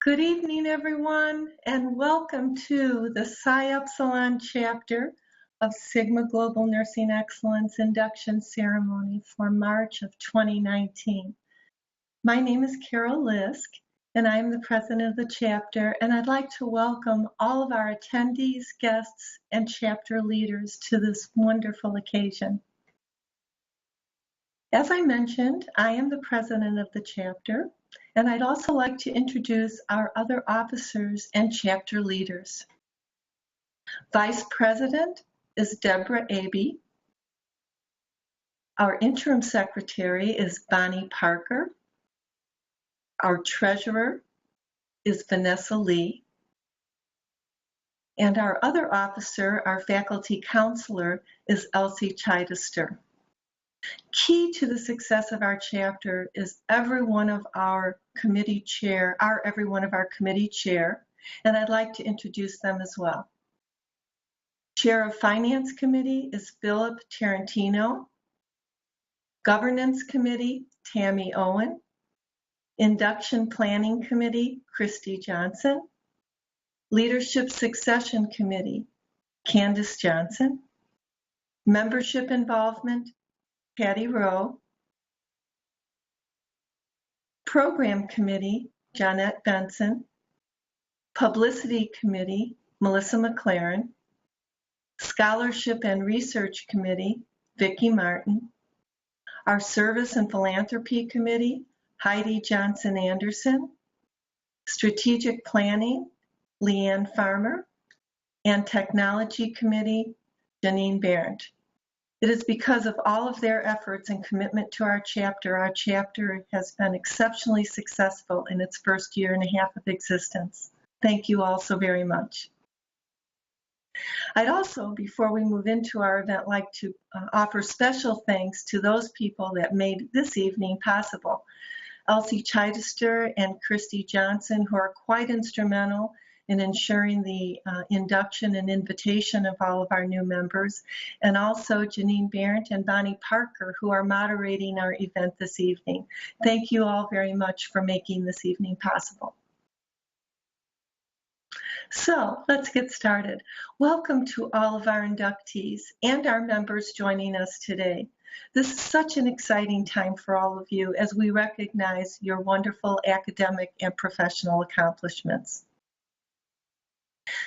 Good evening, everyone, and welcome to the Psi Upsilon chapter of Sigma Global Nursing Excellence Induction Ceremony for March of 2019. My name is Carol Liske, and I am the president of the chapter, and I'd like to welcome all of our attendees, guests, and chapter leaders to this wonderful occasion. As I mentioned, I am the president of the chapter, and I'd also like to introduce our other officers and chapter leaders. Vice President is Deborah Abey. Our Interim Secretary is Bonnie Parker. Our Treasurer is Vanessa Lee. And our other officer, our Faculty Counselor, is Elsie Chidester. Key to the success of our chapter is every one of our committee chair, and I'd like to introduce them as well. Chair of Finance Committee is Philip Tarantino. Governance Committee, Tammy Owen. Induction Planning Committee, Christy Johnson. Leadership Succession Committee, Candace Johnson. Membership Involvement, Patty Rowe. Program Committee, Jonette Benson. Publicity Committee, Melissa McLaren. Scholarship and Research Committee, Vicki Martin. Our Service and Philanthropy Committee, Heidi Johnson Anderson. Strategic Planning, Leanne Farmer. And Technology Committee, Janine Barrett. It is because of all of their efforts and commitment to our chapter has been exceptionally successful in its first year and a half of existence. Thank you all so very much. I'd also, before we move into our event, like to offer special thanks to those people that made this evening possible. Elsie Chidester and Christy Johnson, who are quite instrumental in ensuring the induction and invitation of all of our new members, and also Janine Barrett and Bonnie Parker, who are moderating our event this evening. Thank you all very much for making this evening possible. So let's get started. Welcome to all of our inductees and our members joining us today. This is such an exciting time for all of you as we recognize your wonderful academic and professional accomplishments.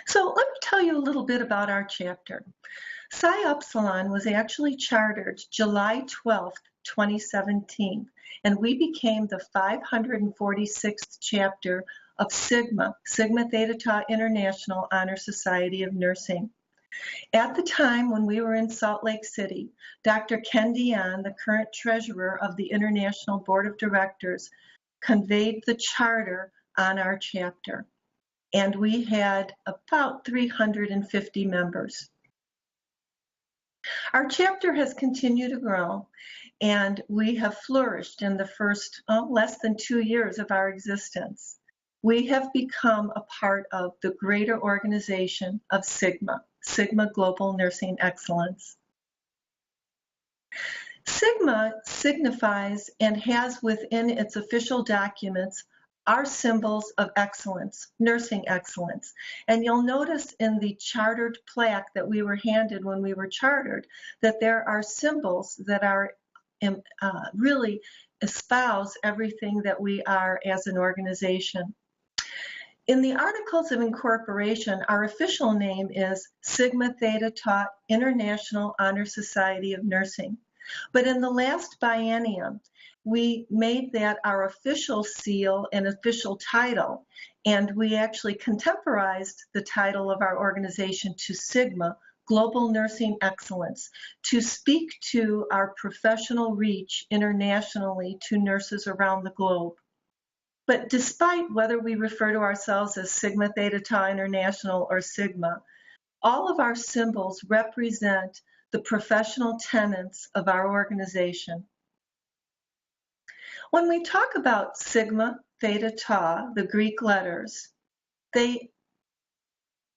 So let me tell you a little bit about our chapter. Psi Upsilon was actually chartered July 12th, 2017, and we became the 546th chapter of Sigma Theta Tau International Honor Society of Nursing. At the time when we were in Salt Lake City, Dr. Ken Dion, the current treasurer of the International Board of Directors, conveyed the charter on our chapter. And we had about 350 members. Our chapter has continued to grow, and we have flourished in the first less than 2 years of our existence. We have become a part of the greater organization of Sigma Global Nursing Excellence. Sigma signifies and has within its official documents our symbols of excellence, nursing excellence. And you'll notice in the chartered plaque that we were handed when we were chartered that there are symbols that are really espouse everything that we are as an organization. In the Articles of Incorporation, our official name is Sigma Theta Tau International Honor Society of Nursing. But in the last biennium, we made that our official seal and official title, and we actually contemporized the title of our organization to Sigma Global Nursing Excellence to speak to our professional reach internationally to nurses around the globe. But despite whether we refer to ourselves as Sigma Theta Tau International or Sigma, all of our symbols represent the professional tenets of our organization. When we talk about Sigma Theta Tau, the Greek letters, they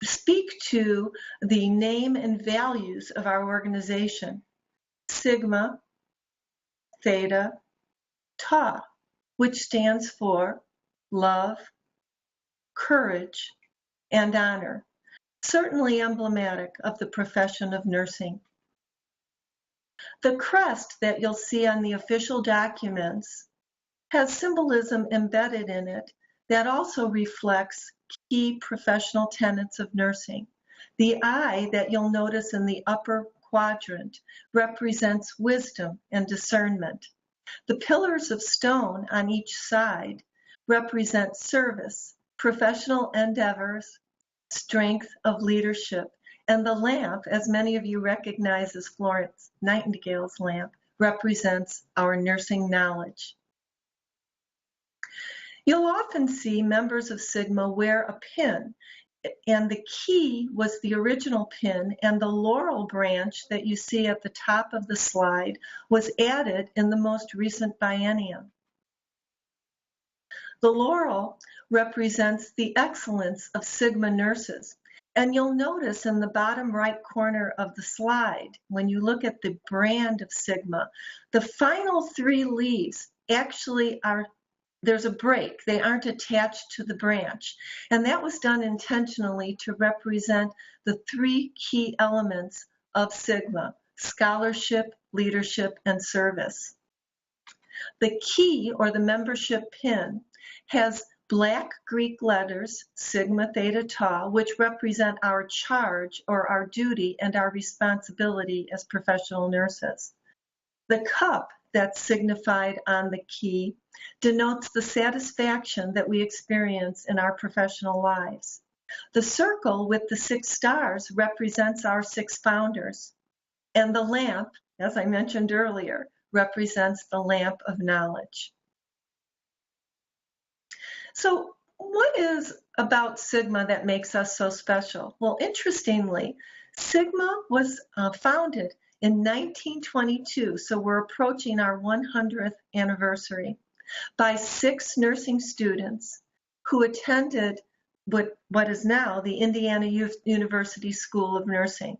speak to the name and values of our organization. Sigma Theta Tau, which stands for love, courage, and honor, certainly emblematic of the profession of nursing. The crest that you'll see on the official documents has symbolism embedded in it that also reflects key professional tenets of nursing. The eye that you'll notice in the upper quadrant represents wisdom and discernment. The pillars of stone on each side represent service, professional endeavors, strength of leadership, and the lamp, as many of you recognize as Florence Nightingale's lamp, represents our nursing knowledge. You'll often see members of Sigma wear a pin, and the key was the original pin, and the laurel branch that you see at the top of the slide was added in the most recent biennium. The laurel represents the excellence of Sigma nurses, and you'll notice in the bottom right corner of the slide, when you look at the brand of Sigma, the final 3 leaves actually are there's a break. They aren't attached to the branch. And that was done intentionally to represent the 3 key elements of Sigma: scholarship, leadership, and service. The key, or the membership pin, has black Greek letters, Sigma Theta Tau, which represent our charge or our duty and our responsibility as professional nurses. The cup that's signified on the key denotes the satisfaction that we experience in our professional lives. The circle with the 6 stars represents our 6 founders, and the lamp, as I mentioned earlier, represents the lamp of knowledge. So what is about Sigma that makes us so special? Well, interestingly, Sigma was founded in 1922, so we're approaching our 100th anniversary, by 6 nursing students who attended what is now the Indiana University School of Nursing.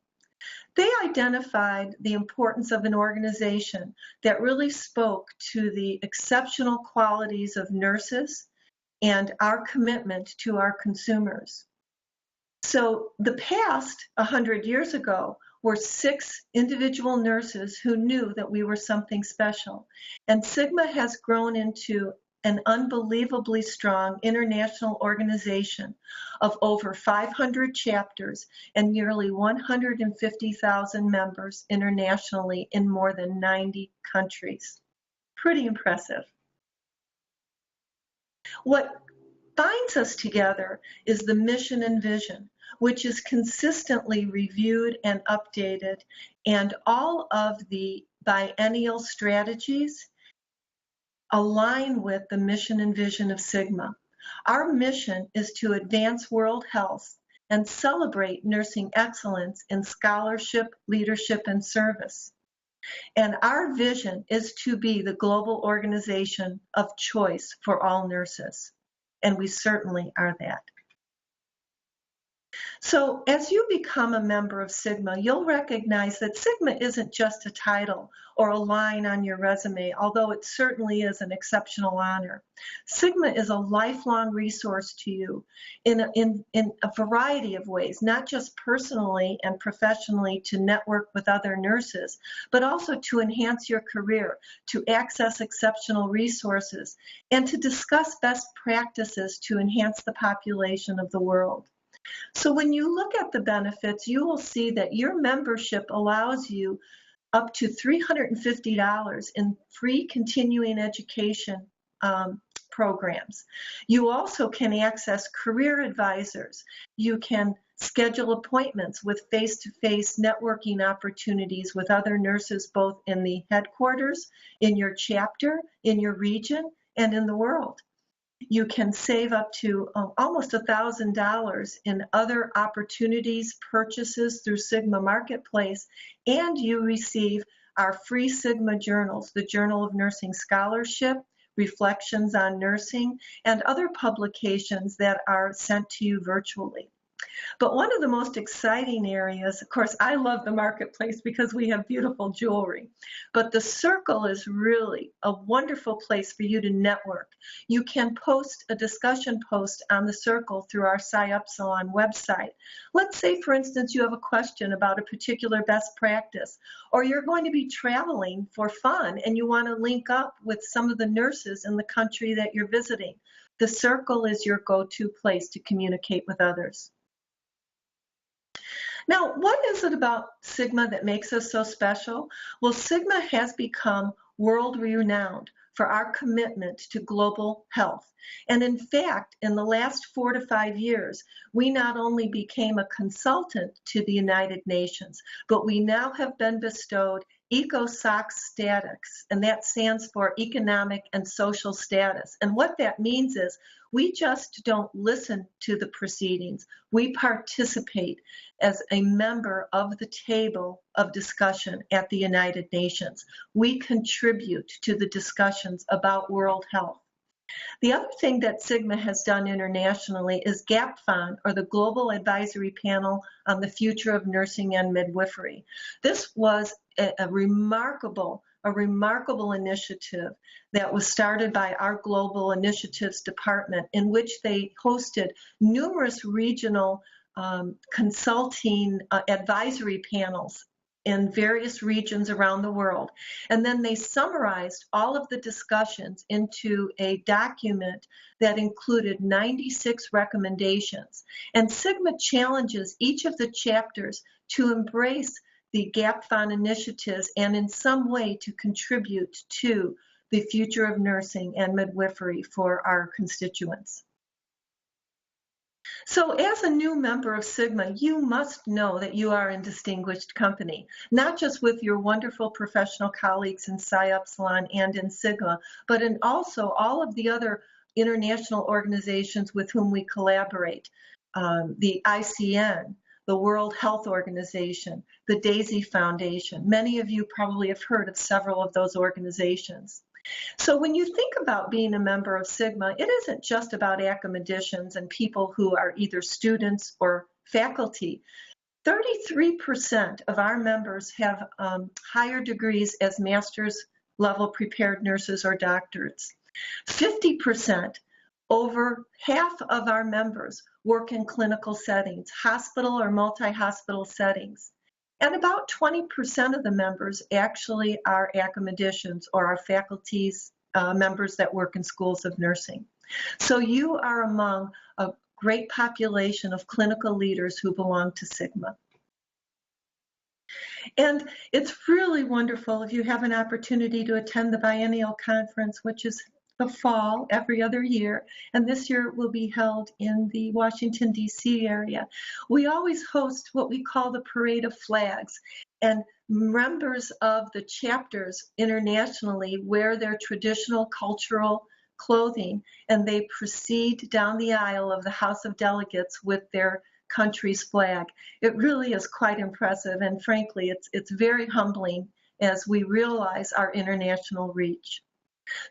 They identified the importance of an organization that really spoke to the exceptional qualities of nurses and our commitment to our consumers. So the past 100 years ago were 6 individual nurses who knew that we were something special. And Sigma has grown into an unbelievably strong international organization of over 500 chapters and nearly 150,000 members internationally in more than 90 countries. Pretty impressive. What binds us together is the mission and vision, which is consistently reviewed and updated, and all of the biennial strategies align with the mission and vision of Sigma. Our mission is to advance world health and celebrate nursing excellence in scholarship, leadership, and service. And our vision is to be the global organization of choice for all nurses, and we certainly are that. So as you become a member of Sigma, you'll recognize that Sigma isn't just a title or a line on your resume, although it certainly is an exceptional honor. Sigma is a lifelong resource to you in a variety of ways, not just personally and professionally to network with other nurses, but also to enhance your career, to access exceptional resources, and to discuss best practices to enhance the population of the world. So when you look at the benefits, you will see that your membership allows you up to $350 in free continuing education programs. You also can access career advisors. You can schedule appointments with face-to-face networking opportunities with other nurses, both in the headquarters, in your chapter, in your region, and in the world. You can save up to almost $1,000 in other opportunities, purchases through Sigma Marketplace, and you receive our free Sigma journals, the Journal of Nursing Scholarship, Reflections on Nursing, and other publications that are sent to you virtually. But one of the most exciting areas, of course, I love the marketplace because we have beautiful jewelry, but the circle is really a wonderful place for you to network. You can post a discussion post on the circle through our Psi Upsilon website. Let's say, for instance, you have a question about a particular best practice, or you're going to be traveling for fun and you want to link up with some of the nurses in the country that you're visiting. The circle is your go-to place to communicate with others. Now, what is it about Sigma that makes us so special? Well, Sigma has become world-renowned for our commitment to global health. And in fact, in the last 4 to 5 years, we not only became a consultant to the United Nations, but we now have been bestowed ECOSOC status, and that stands for Economic and Social Status. And what that means is we just don't listen to the proceedings. We participate as a member of the table of discussion at the United Nations. We contribute to the discussions about world health. The other thing that Sigma has done internationally is GAPFON, or the Global Advisory Panel on the Future of Nursing and Midwifery. This was a remarkable initiative that was started by our Global Initiatives Department, in which they hosted numerous regional consulting advisory panels in various regions around the world. And then they summarized all of the discussions into a document that included 96 recommendations. And Sigma challenges each of the chapters to embrace the GAPFON initiatives and in some way to contribute to the future of nursing and midwifery for our constituents. So as a new member of Sigma, you must know that you are in distinguished company, not just with your wonderful professional colleagues in Psi Upsilon and in Sigma, but in also all of the other international organizations with whom we collaborate, the ICN, the World Health Organization, the DAISY Foundation. Many of you probably have heard of several of those organizations. So when you think about being a member of Sigma, it isn't just about academicians and people who are either students or faculty. 33% of our members have higher degrees as master's level prepared nurses or doctorates. 50%, over half of our members, work in clinical settings, hospital or multi-hospital settings. And about 20% of the members actually are academicians or are faculties, members that work in schools of nursing. So you are among a great population of clinical leaders who belong to Sigma. And it's really wonderful if you have an opportunity to attend the biennial conference, which is the fall every other year, and this year it will be held in the Washington, D.C. area. We always host what we call the Parade of Flags, and members of the chapters internationally wear their traditional cultural clothing, and they proceed down the aisle of the House of Delegates with their country's flag. It really is quite impressive, and frankly, it's very humbling as we realize our international reach.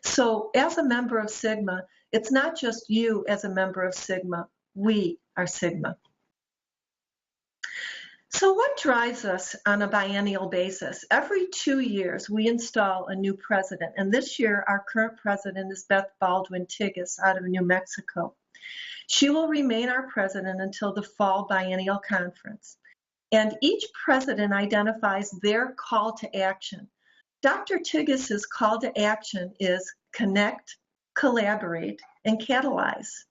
So as a member of Sigma, it's not just you as a member of Sigma, we are Sigma. So what drives us on a biennial basis? Every 2 years, we install a new president. And this year, our current president is Beth Baldwin-Tigges out of New Mexico. She will remain our president until the fall biennial conference. And each president identifies their call to action. Dr. Tigges' call to action is connect, collaborate, and catalyze.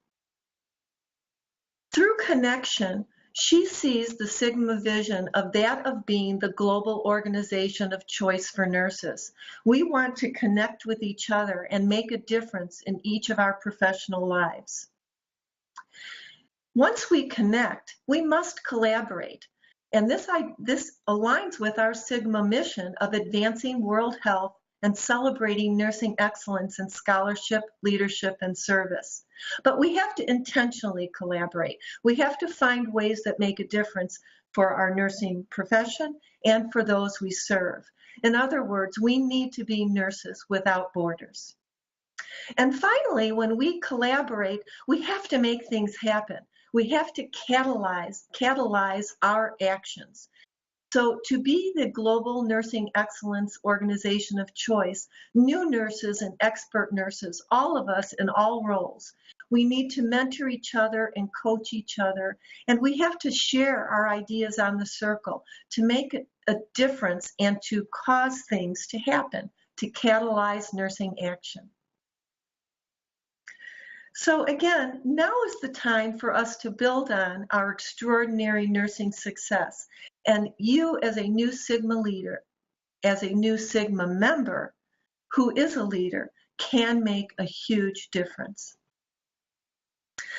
Through connection, she sees the Sigma vision of that of being the global organization of choice for nurses. We want to connect with each other and make a difference in each of our professional lives. Once we connect, we must collaborate. And this aligns with our Sigma mission of advancing world health and celebrating nursing excellence in scholarship, leadership, and service. But we have to intentionally collaborate. We have to find ways that make a difference for our nursing profession and for those we serve. In other words, we need to be nurses without borders. And finally, when we collaborate, we have to make things happen. We have to catalyze our actions. So to be the global nursing excellence organization of choice, new nurses and expert nurses, all of us in all roles, we need to mentor each other and coach each other, and we have to share our ideas on the circle to make a difference and to cause things to happen, to catalyze nursing action. So again, now is the time for us to build on our extraordinary nursing success. And you as a new Sigma leader, as a new Sigma member who is a leader, can make a huge difference.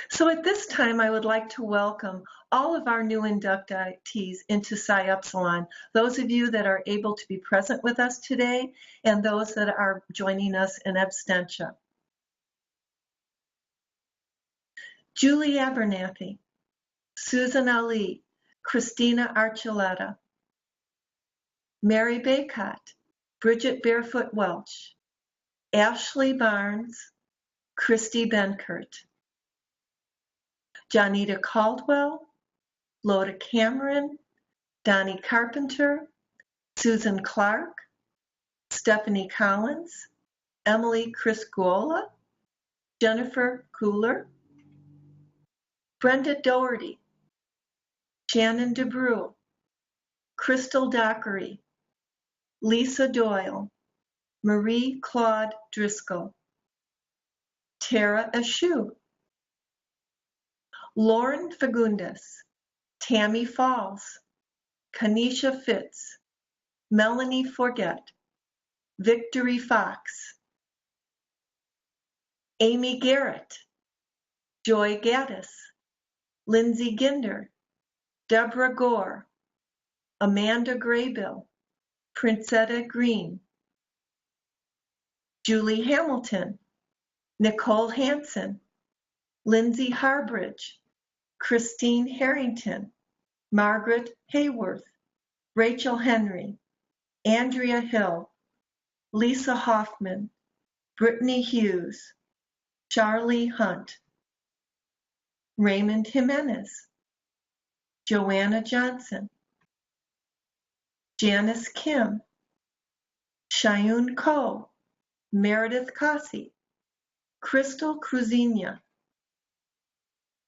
So at this time, I would like to welcome all of our new inductees into Psi Upsilon, those of you that are able to be present with us today, and those that are joining us in absentia. Julie Abernathy, Susan Ali, Christina Archuleta, Mary Baycott, Bridget Barefoot Welch, Ashley Barnes, Christy Benkert, Johnita Caldwell, Loda Cameron, Donnie Carpenter, Susan Clark, Stephanie Collins, Emily Criscuola, Jennifer Cooler, Brenda Doherty, Shannon DeBrew, Crystal Dockery, Lisa Doyle, Marie Claude Driscoll, Tara Ashew, Lauren Fagundes, Tammy Falls, Kanisha Fitz, Melanie Forget, Victory Fox, Amy Garrett, Joy Gaddis, Lindsay Ginder, Deborah Gore, Amanda Graybill, Princetta Green, Julie Hamilton, Nicole Hansen, Lindsay Harbridge, Christine Harrington, Margaret Hayworth, Rachel Henry, Andrea Hill, Lisa Hoffman, Brittany Hughes, Charlie Hunt, Raymond Jimenez, Joanna Johnson, Janice Kim, Shayun Ko, Meredith Cossey, Crystal Cruzinha,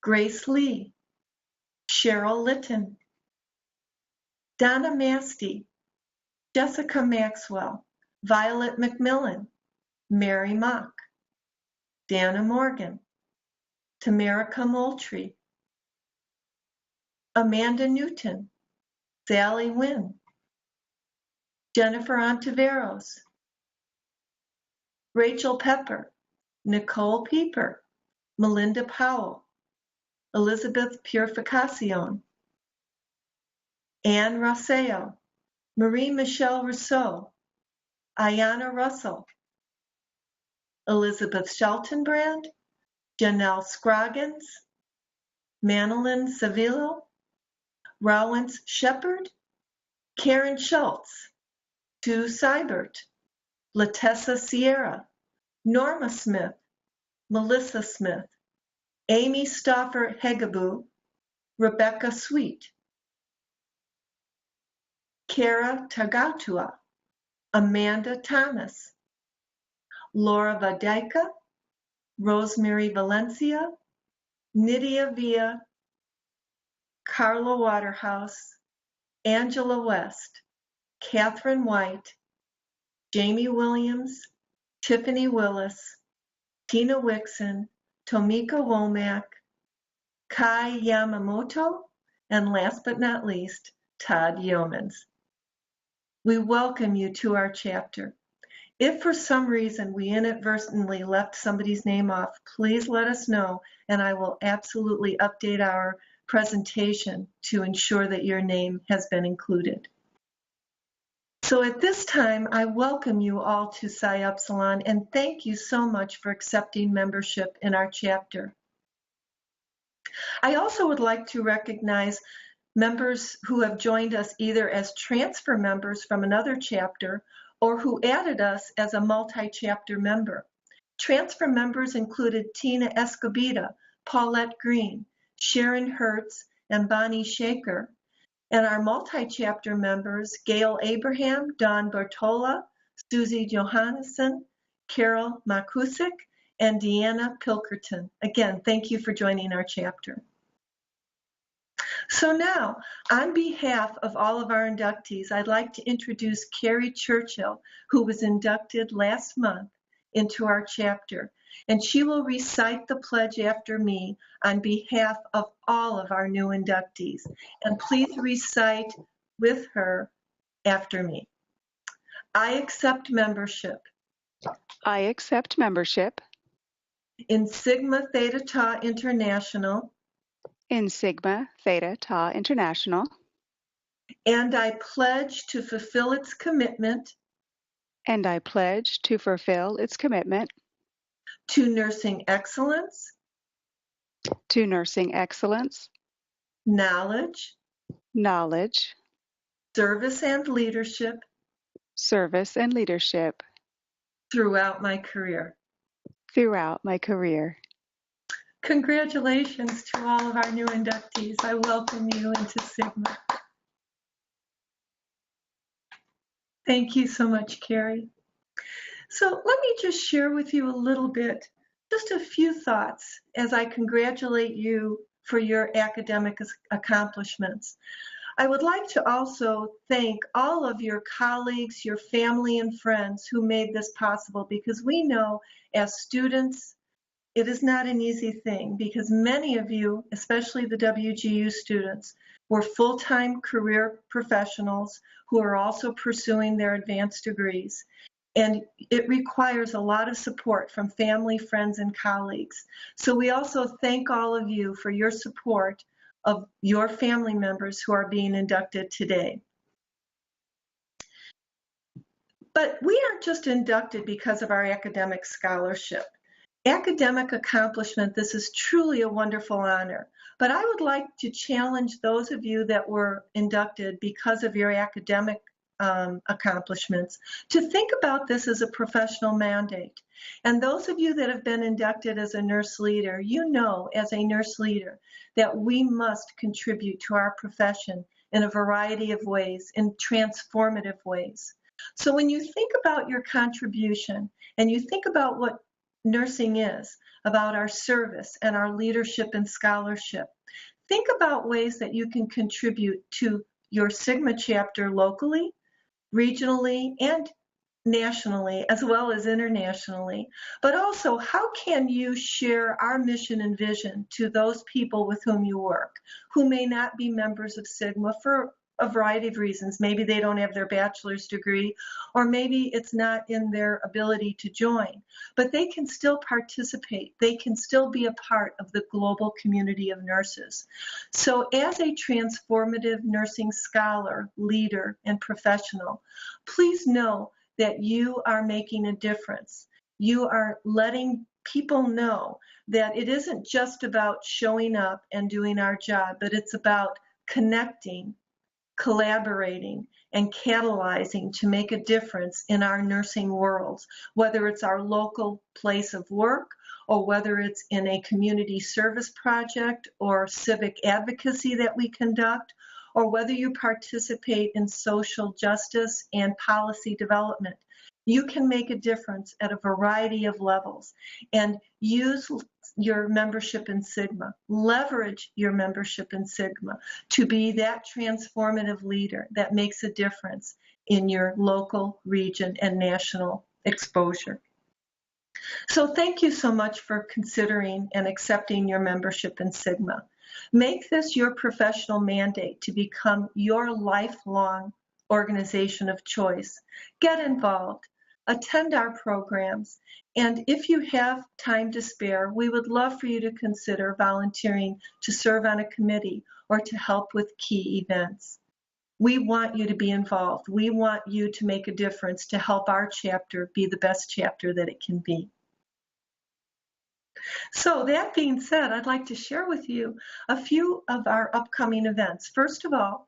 Grace Lee, Cheryl Litton, Donna Masty, Jessica Maxwell, Violet McMillan, Mary Mock, Dana Morgan, Tamara Moultrie, Amanda Newton, Sally Wynn, Jennifer Ontiveros, Rachel Pepper, Nicole Pieper, Melinda Powell, Elizabeth Purificacion, Anne Rosseo, Marie-Michelle Rousseau, Ayanna Russell, Elizabeth Sheltonbrand, Janelle Scroggins, Manilyn Savillo, Rowance Shepard, Karen Schultz, Sue Seibert, Latessa Sierra, Norma Smith, Melissa Smith, Amy Stauffer Hegaboo, Rebecca Sweet, Kara Tagatua, Amanda Thomas, Laura Vadeka, Rosemary Valencia, Nydia Villa, Carla Waterhouse, Angela West, Catherine White, Jamie Williams, Tiffany Willis, Tina Wixon, Tomika Womack, Kai Yamamoto, and last but not least, Todd Yeomans. We welcome you to our chapter. If for some reason we inadvertently left somebody's name off, please let us know, and I will absolutely update our presentation to ensure that your name has been included. So at this time, I welcome you all to Psi Upsilon, and thank you so much for accepting membership in our chapter. I also would like to recognize members who have joined us either as transfer members from another chapter or who added us as a multi-chapter member. Transfer members included Tina Escobita, Paulette Green, Sharon Hertz, and Bonnie Shaker. And our multi-chapter members, Gail Abraham, Dawn Bertola, Susie Johannesson, Carol Makusik, and Deanna Pilkerton. Again, thank you for joining our chapter. So now, on behalf of all of our inductees, I'd like to introduce Carrie Churchill, who was inducted last month into our chapter, and she will recite the pledge after me on behalf of all of our new inductees. And please recite with her after me. I accept membership I accept membership in Sigma Theta Tau International, in Sigma Theta Tau International, and I pledge to fulfill its commitment and I pledge to fulfill its commitment to nursing excellence, to nursing excellence, knowledge, knowledge, service, and leadership service, and leadership throughout my career. throughout my career. Congratulations to all of our new inductees. I welcome you into Sigma. Thank you so much, Carrie. So let me just share with you a little bit, just a few thoughts as I congratulate you for your academic accomplishments. I would like to also thank all of your colleagues, your family and friends who made this possible, because we know as students, it is not an easy thing, because many of you, especially the WGU students, were full-time career professionals who are also pursuing their advanced degrees. And it requires a lot of support from family, friends, and colleagues. So we also thank all of you for your support of your family members who are being inducted today. But we aren't just inducted because of our academic scholarship. Academic accomplishment, this is truly a wonderful honor. But I would like to challenge those of you that were inducted because of your academic accomplishments to think about this as a professional mandate. And those of you that have been inducted as a nurse leader, you know as a nurse leader that we must contribute to our profession in a variety of ways, in transformative ways. So when you think about your contribution and you think about what nursing is, about our service and our leadership and scholarship, think about ways that you can contribute to your Sigma chapter locally, regionally, and nationally, as well as internationally. But also, how can you share our mission and vision to those people with whom you work, who may not be members of Sigma for a variety of reasons? Maybe they don't have their bachelor's degree, or maybe it's not in their ability to join, but they can still participate. They can still be a part of the global community of nurses. So as a transformative nursing scholar, leader, and professional, please know that you are making a difference. You are letting people know that it isn't just about showing up and doing our job, but it's about connecting, collaborating, and catalyzing to make a difference in our nursing worlds, whether it's our local place of work, or whether it's in a community service project or civic advocacy that we conduct, or whether you participate in social justice and policy development. You can make a difference at a variety of levels, and use your membership in Sigma, leverage your membership in Sigma to be that transformative leader that makes a difference in your local, region, and national exposure. So thank you so much for considering and accepting your membership in Sigma. Make this your professional mandate to become your lifelong organization of choice. Get involved, attend our programs, and if you have time to spare, we would love for you to consider volunteering to serve on a committee or to help with key events. We want you to be involved. We want you to make a difference to help our chapter be the best chapter that it can be. So that being said, I'd like to share with you a few of our upcoming events. First of all,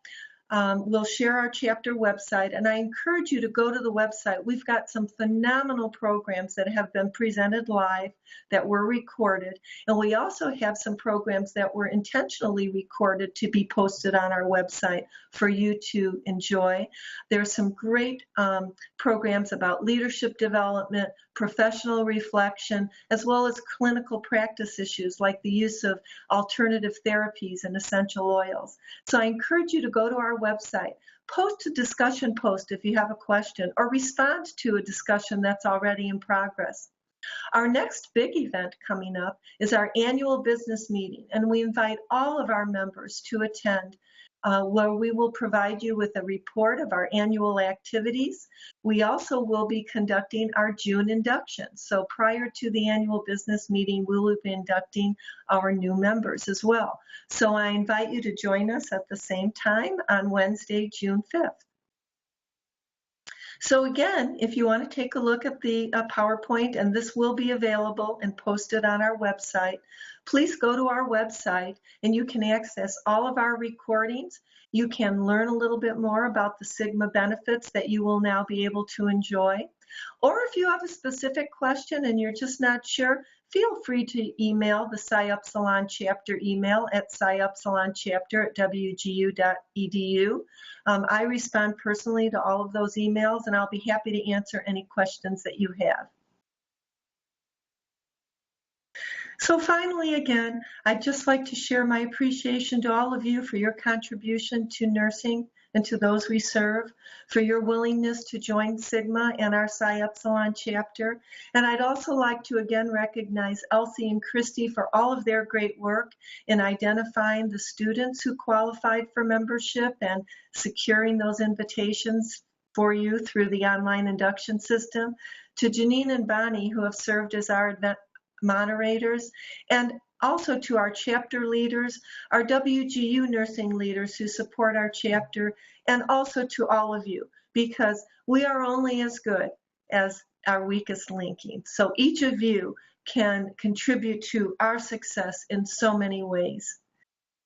we'll share our chapter website, and I encourage you to go to the website. We've got some phenomenal programs that have been presented live, that were recorded, and we also have some programs that were intentionally recorded to be posted on our website for you to enjoy. There's some great programs about leadership development, professional reflection, as well as clinical practice issues like the use of alternative therapies and essential oils. So I encourage you to go to our website, post a discussion post if you have a question, or respond to a discussion that's already in progress. Our next big event coming up is our annual business meeting, and we invite all of our members to attend, where we will provide you with a report of our annual activities. We also will be conducting our June induction. So prior to the annual business meeting, we will be inducting our new members as well. So I invite you to join us at the same time on Wednesday, June 5th. So again, if you want to take a look at the PowerPoint, and this will be available and posted on our website, please go to our website and you can access all of our recordings. You can learn a little bit more about the Sigma benefits that you will now be able to enjoy. Or if you have a specific question and you're just not sure, feel free to email the Psi Upsilon chapter email at psiupsilonchapter@wgu.edu. I respond personally to all of those emails, and I'll be happy to answer any questions that you have. So finally, again, I'd just like to share my appreciation to all of you for your contribution to nursing and to those we serve, for your willingness to join Sigma and our Psi Upsilon chapter. And I'd also like to again recognize Elsie and Christy for all of their great work in identifying the students who qualified for membership and securing those invitations for you through the online induction system, to Janine and Bonnie, who have served as our event moderators, and also to our chapter leaders, our WGU nursing leaders who support our chapter, and also to all of you, because we are only as good as our weakest linking. So each of you can contribute to our success in so many ways.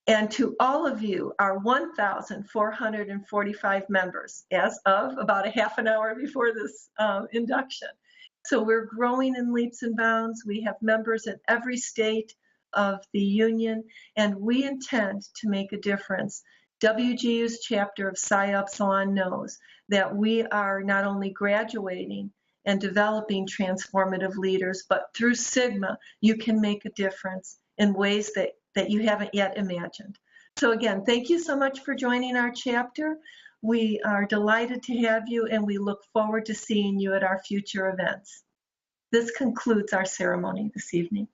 And to all of you, our 1,445 members, as of about a half an hour before this induction. So we're growing in leaps and bounds. We have members in every state of the union, and we intend to make a difference. WGU's chapter of Psi Upsilon knows that we are not only graduating and developing transformative leaders, but through Sigma, you can make a difference in ways that you haven't yet imagined. So again, thank you so much for joining our chapter. We are delighted to have you, and we look forward to seeing you at our future events. This concludes our ceremony this evening.